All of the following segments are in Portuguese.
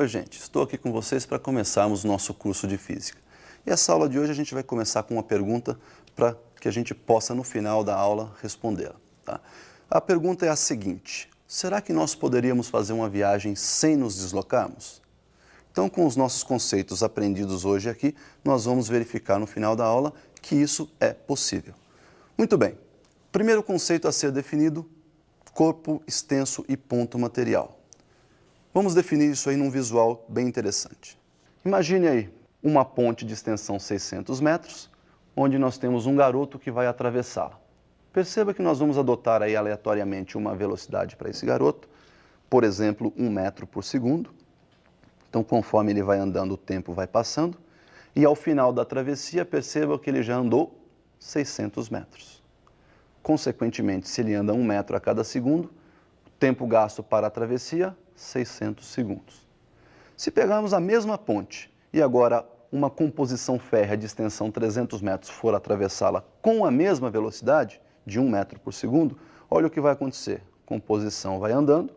Oi, gente, estou aqui com vocês para começarmos nosso curso de Física. E essa aula de hoje a gente vai começar com uma pergunta para que a gente possa, no final da aula, respondê-la. Tá? A pergunta é a seguinte: será que nós poderíamos fazer uma viagem sem nos deslocarmos? Então, com os nossos conceitos aprendidos hoje aqui, nós vamos verificar no final da aula que isso é possível. Muito bem, primeiro conceito a ser definido: corpo extenso e ponto material. Vamos definir isso aí num visual bem interessante. Imagine aí uma ponte de extensão 600 metros, onde nós temos um garoto que vai atravessá-la. Perceba que nós vamos adotar aí aleatoriamente uma velocidade para esse garoto, por exemplo, 1 metro por segundo. Então, conforme ele vai andando, o tempo vai passando, e ao final da travessia, perceba que ele já andou 600 metros. Consequentemente, se ele anda 1 metro a cada segundo, o tempo gasto para a travessia, 600 segundos. Se pegarmos a mesma ponte e agora uma composição férrea de extensão 300 metros for atravessá-la com a mesma velocidade, de 1 metro por segundo, olha o que vai acontecer. A composição vai andando.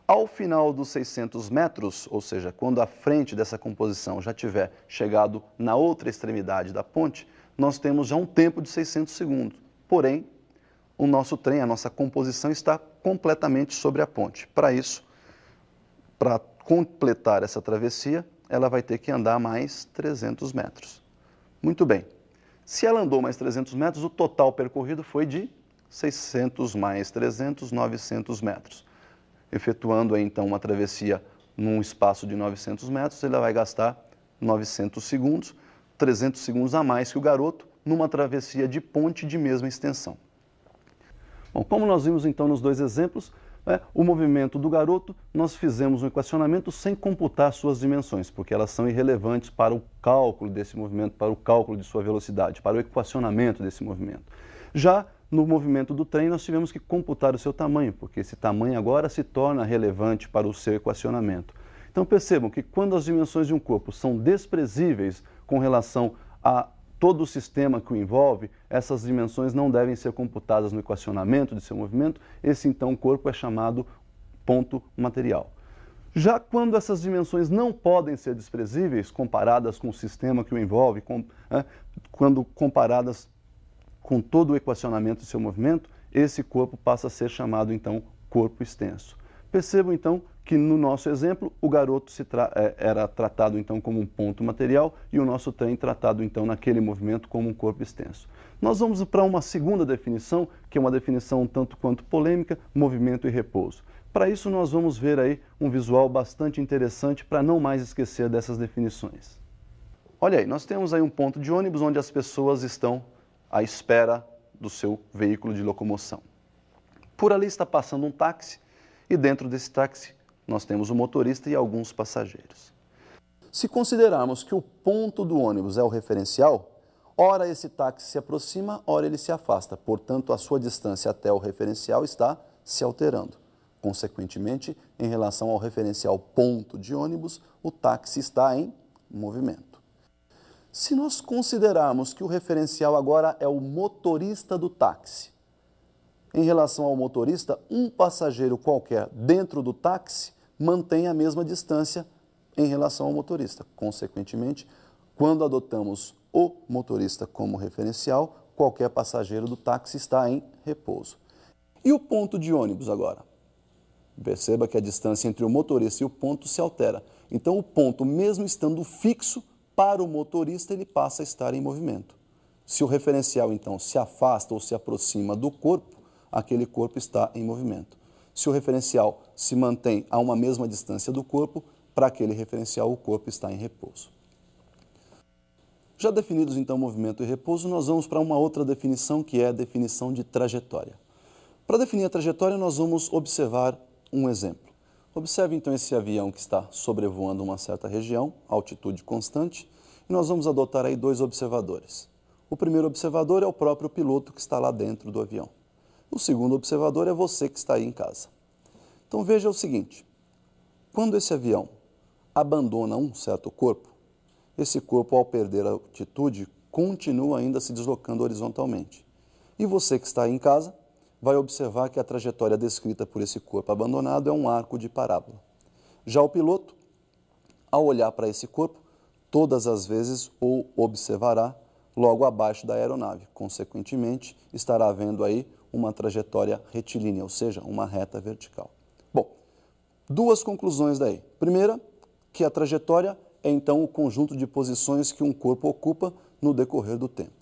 Ao final dos 600 metros, ou seja, quando a frente dessa composição já tiver chegado na outra extremidade da ponte, nós temos já um tempo de 600 segundos. Porém, o nosso trem, a nossa composição está completamente sobre a ponte. Para isso, para completar essa travessia, ela vai ter que andar mais 300 metros. Muito bem. Se ela andou mais 300 metros, o total percorrido foi de 600 mais 300, 900 metros. Efetuando aí, então, uma travessia num espaço de 900 metros, ela vai gastar 900 segundos, 300 segundos a mais que o garoto, numa travessia de ponte de mesma extensão. Bom, como nós vimos então nos dois exemplos, o movimento do garoto, nós fizemos um equacionamento sem computar suas dimensões, porque elas são irrelevantes para o cálculo desse movimento, para o cálculo de sua velocidade, para o equacionamento desse movimento. Já no movimento do trem, nós tivemos que computar o seu tamanho, porque esse tamanho agora se torna relevante para o seu equacionamento. Então percebam que quando as dimensões de um corpo são desprezíveis com relação a todo o sistema que o envolve, essas dimensões não devem ser computadas no equacionamento de seu movimento. Esse, então, corpo é chamado ponto material. Já quando essas dimensões não podem ser desprezíveis, comparadas com o sistema que o envolve, quando comparadas com todo o equacionamento de seu movimento, esse corpo passa a ser chamado, então, corpo extenso. Percebam, então, que no nosso exemplo, o garoto era tratado, então, como um ponto material e o nosso trem tratado, então, naquele movimento como um corpo extenso. Nós vamos para uma segunda definição, que é uma definição um tanto quanto polêmica: movimento e repouso. Para isso, nós vamos ver aí um visual bastante interessante para não mais esquecer dessas definições. Olha aí, nós temos aí um ponto de ônibus onde as pessoas estão à espera do seu veículo de locomoção. Por ali está passando um táxi e dentro desse táxi nós temos o motorista e alguns passageiros. Se considerarmos que o ponto do ônibus é o referencial, ora esse táxi se aproxima, ora ele se afasta. Portanto, a sua distância até o referencial está se alterando. Consequentemente, em relação ao referencial ponto de ônibus, o táxi está em movimento. Se nós considerarmos que o referencial agora é o motorista do táxi, em relação ao motorista, um passageiro qualquer dentro do táxi mantém a mesma distância em relação ao motorista. Consequentemente, quando adotamos o motorista como referencial, qualquer passageiro do táxi está em repouso. E o ponto de ônibus agora? Perceba que a distância entre o motorista e o ponto se altera. Então, o ponto, mesmo estando fixo, para o motorista ele passa a estar em movimento. Se o referencial, então, se afasta ou se aproxima do corpo, aquele corpo está em movimento. Se o referencial se mantém a uma mesma distância do corpo, para aquele referencial o corpo está em repouso. Já definidos então movimento e repouso, nós vamos para uma outra definição, que é a definição de trajetória. Para definir a trajetória, nós vamos observar um exemplo. Observe então esse avião que está sobrevoando uma certa região, altitude constante, e nós vamos adotar aí dois observadores. O primeiro observador é o próprio piloto que está lá dentro do avião. O segundo observador é você que está aí em casa. Então veja o seguinte: quando esse avião abandona um certo corpo, esse corpo, ao perder a altitude, continua ainda se deslocando horizontalmente. E você que está aí em casa vai observar que a trajetória descrita por esse corpo abandonado é um arco de parábola. Já o piloto, Ao olhar para esse corpo, todas as vezes o observará logo abaixo da aeronave. Consequentemente, estará vendo aí uma trajetória retilínea, ou seja, uma reta vertical. Bom, duas conclusões daí. Primeira, que a trajetória é então o conjunto de posições que um corpo ocupa no decorrer do tempo.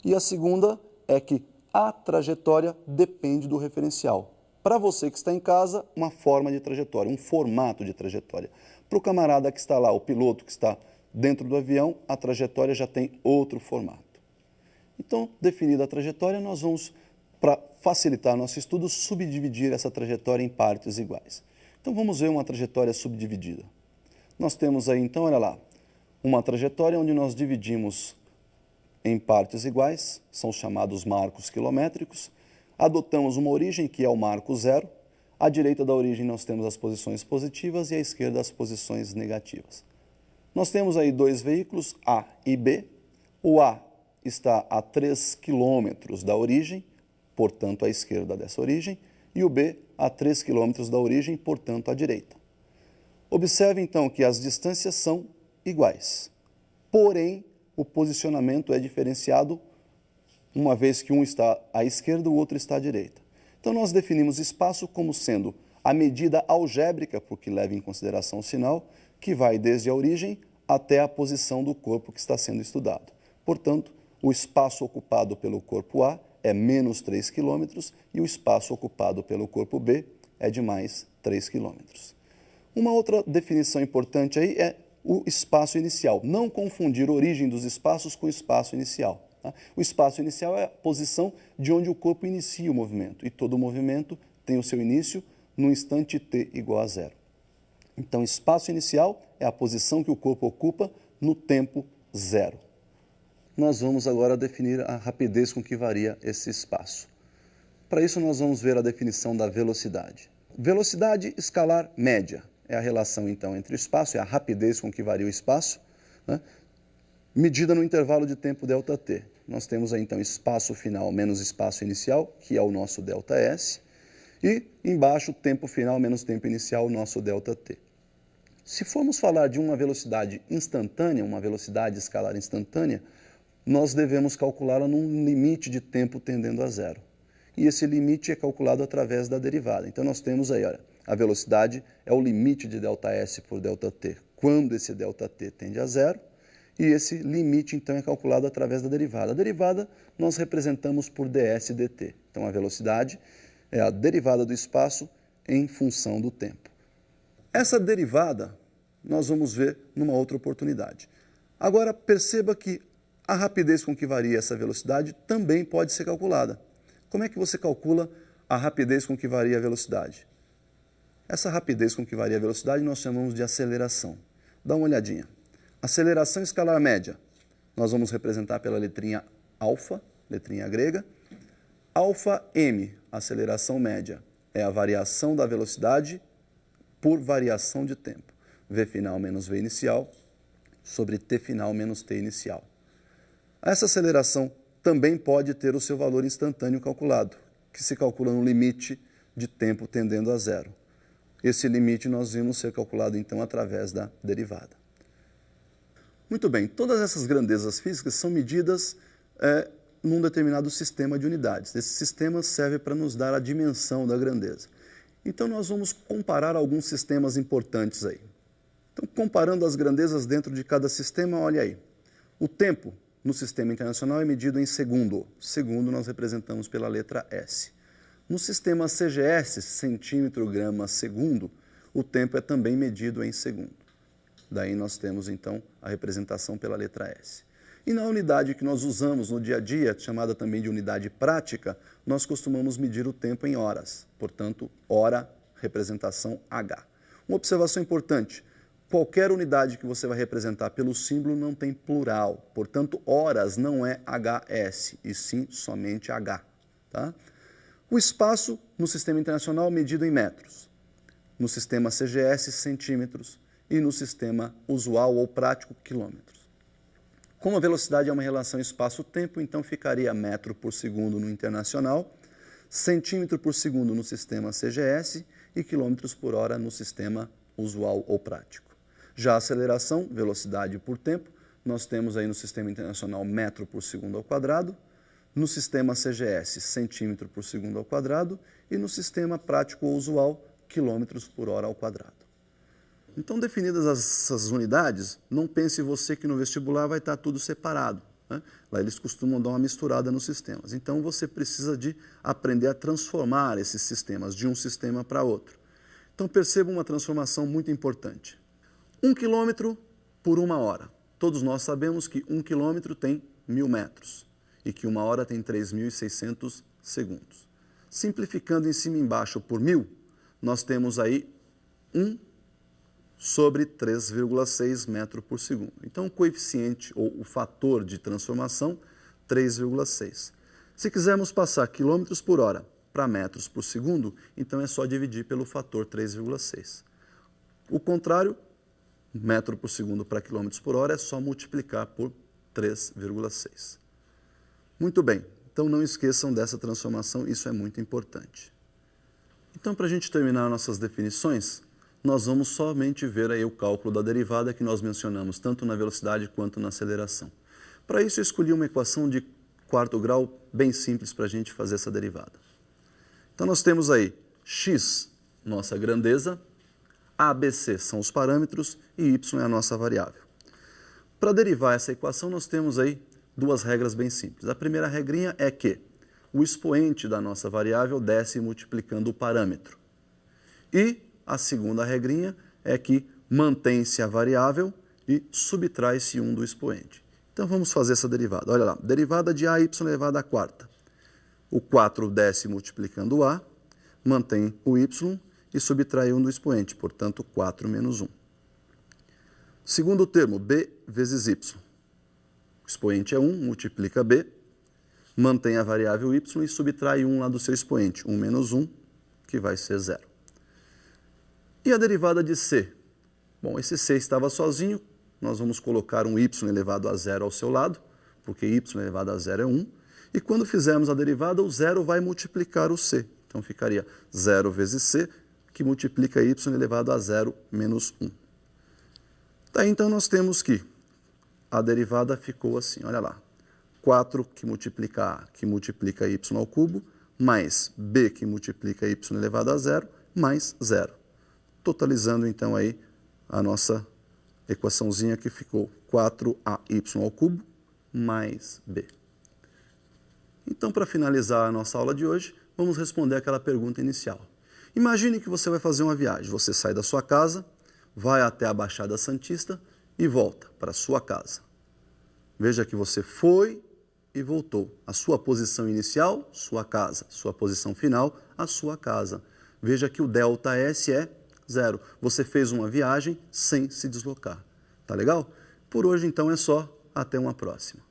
E a segunda é que a trajetória depende do referencial. Para você que está em casa, uma forma de trajetória, um formato de trajetória. Para o camarada que está lá, o piloto que está dentro do avião, a trajetória já tem outro formato. Então, definida a trajetória, nós vamos, para facilitar nosso estudo, subdividir essa trajetória em partes iguais. Então, vamos ver uma trajetória subdividida. Nós temos aí, então, olha lá, uma trajetória onde nós dividimos em partes iguais, são chamados marcos quilométricos. Adotamos uma origem, que é o marco zero. À direita da origem nós temos as posições positivas e à esquerda as posições negativas. Nós temos aí dois veículos, A e B. O A está a 3 km da origem, portanto à esquerda dessa origem, e o B a 3 km da origem, portanto à direita. Observe então que as distâncias são iguais, porém o posicionamento é diferenciado, uma vez que um está à esquerda, o outro está à direita. Então nós definimos espaço como sendo a medida algébrica, porque leva em consideração o sinal, que vai desde a origem até a posição do corpo que está sendo estudado. Portanto, o espaço ocupado pelo corpo A é menos 3 km e o espaço ocupado pelo corpo B é de mais 3 km. Uma outra definição importante aí é o espaço inicial. Não confundir a origem dos espaços com o espaço inicial. Tá? O espaço inicial é a posição de onde o corpo inicia o movimento. E todo movimento tem o seu início no instante t igual a zero. Então, espaço inicial é a posição que o corpo ocupa no tempo zero. Nós vamos agora definir a rapidez com que varia esse espaço. Para isso, nós vamos ver a definição da velocidade. Velocidade escalar média é a relação, então, entre o espaço, é a rapidez com que varia o espaço, né, medida no intervalo de tempo ΔT. Nós temos aí, então, espaço final menos espaço inicial, que é o nosso ΔS, e embaixo, tempo final menos tempo inicial, o nosso ΔT. Se formos falar de uma velocidade instantânea, uma velocidade escalar instantânea, nós devemos calculá-la num limite de tempo tendendo a zero. E esse limite é calculado através da derivada. Então, nós temos aí, olha, a velocidade é o limite de ΔS por ΔT, quando esse ΔT tende a zero, e esse limite, então, é calculado através da derivada. A derivada nós representamos por ds dt. Então, a velocidade é a derivada do espaço em função do tempo. Essa derivada nós vamos ver numa outra oportunidade. Agora, perceba que a rapidez com que varia essa velocidade também pode ser calculada. Como é que você calcula a rapidez com que varia a velocidade? Essa rapidez com que varia a velocidade nós chamamos de aceleração. Dá uma olhadinha. Aceleração escalar média, nós vamos representar pela letrinha alfa, letrinha grega. Alfa m, aceleração média, é a variação da velocidade por variação de tempo. V final menos V inicial sobre T final menos T inicial. Essa aceleração também pode ter o seu valor instantâneo calculado, que se calcula no limite de tempo tendendo a zero. Esse limite nós vimos ser calculado, então, através da derivada. Muito bem, todas essas grandezas físicas são medidas num determinado sistema de unidades. Esse sistema serve para nos dar a dimensão da grandeza. Então, nós vamos comparar alguns sistemas importantes aí. Então, comparando as grandezas dentro de cada sistema, olha aí. O tempo no sistema internacional é medido em segundo. Segundo nós representamos pela letra S. No sistema CGS, centímetro, grama, segundo, o tempo é também medido em segundo. Daí nós temos, então, a representação pela letra S. E na unidade que nós usamos no dia a dia, chamada também de unidade prática, nós costumamos medir o tempo em horas. Portanto, hora, representação H. Uma observação importante, qualquer unidade que você vai representar pelo símbolo não tem plural. Portanto, horas não é HS, e sim somente H. Tá? O espaço no sistema internacional é medido em metros. No sistema CGS, centímetros. E no sistema usual ou prático, quilômetros. Como a velocidade é uma relação espaço-tempo, então ficaria metro por segundo no internacional, centímetro por segundo no sistema CGS e quilômetros por hora no sistema usual ou prático. Já a aceleração, velocidade por tempo, nós temos aí no Sistema Internacional metro por segundo ao quadrado, no Sistema CGS centímetro por segundo ao quadrado e no Sistema prático ou usual quilômetros por hora ao quadrado. Então, definidas essas unidades, não pense você que no vestibular vai estar tudo separado, né? Lá eles costumam dar uma misturada nos sistemas. Então, você precisa de aprender a transformar esses sistemas de um sistema para outro. Então, perceba uma transformação muito importante. 1 quilômetro por 1 hora. Todos nós sabemos que 1 quilômetro tem 1000 metros e que 1 hora tem 3.600 segundos. Simplificando em cima e embaixo por 1000, nós temos aí 1 sobre 3,6 metro por segundo. Então, o coeficiente ou o fator de transformação, 3,6. Se quisermos passar quilômetros por hora para metros por segundo, então é só dividir pelo fator 3,6. O contrário, metro por segundo para quilômetros por hora, é só multiplicar por 3,6. Muito bem, então não esqueçam dessa transformação, isso é muito importante. Então, para a gente terminar nossas definições, nós vamos somente ver aí o cálculo da derivada que nós mencionamos, tanto na velocidade quanto na aceleração. Para isso, eu escolhi uma equação de 4º grau bem simples para a gente fazer essa derivada. Então, nós temos aí x, nossa grandeza, a, b, c são os parâmetros e y é a nossa variável. Para derivar essa equação, nós temos aí duas regras bem simples. A primeira regrinha é que o expoente da nossa variável desce multiplicando o parâmetro. E a segunda regrinha é que mantém-se a variável e subtrai-se 1 do expoente. Então, vamos fazer essa derivada. Olha lá, derivada de AY elevado à quarta. O 4 desce multiplicando o A, mantém o Y e subtrai 1 do expoente, portanto, 4 menos 1. Segundo termo, B vezes Y. O expoente é 1, multiplica B, mantém a variável Y e subtrai 1 lá do seu expoente, 1 menos 1, que vai ser 0. E a derivada de C? Bom, esse C estava sozinho, nós vamos colocar um y elevado a 0 ao seu lado, porque y elevado a 0 é 1, e quando fizermos a derivada, o 0 vai multiplicar o C. Então, ficaria 0 vezes C, que multiplica y elevado a 0 menos 1. Daí, então, nós temos que a derivada ficou assim, olha lá, 4 que multiplica A, que multiplica y ao cubo, mais B que multiplica y elevado a 0, mais 0. Totalizando, então, aí a nossa equaçãozinha que ficou 4ay ao cubo mais b. Então, para finalizar a nossa aula de hoje, vamos responder aquela pergunta inicial. Imagine que você vai fazer uma viagem. Você sai da sua casa, vai até a Baixada Santista e volta para a sua casa. Veja que você foi e voltou. A sua posição inicial, sua casa. Sua posição final, a sua casa. Veja que o ΔS é 0. Você fez uma viagem sem se deslocar. Tá legal? Por hoje, então, é só. Até uma próxima.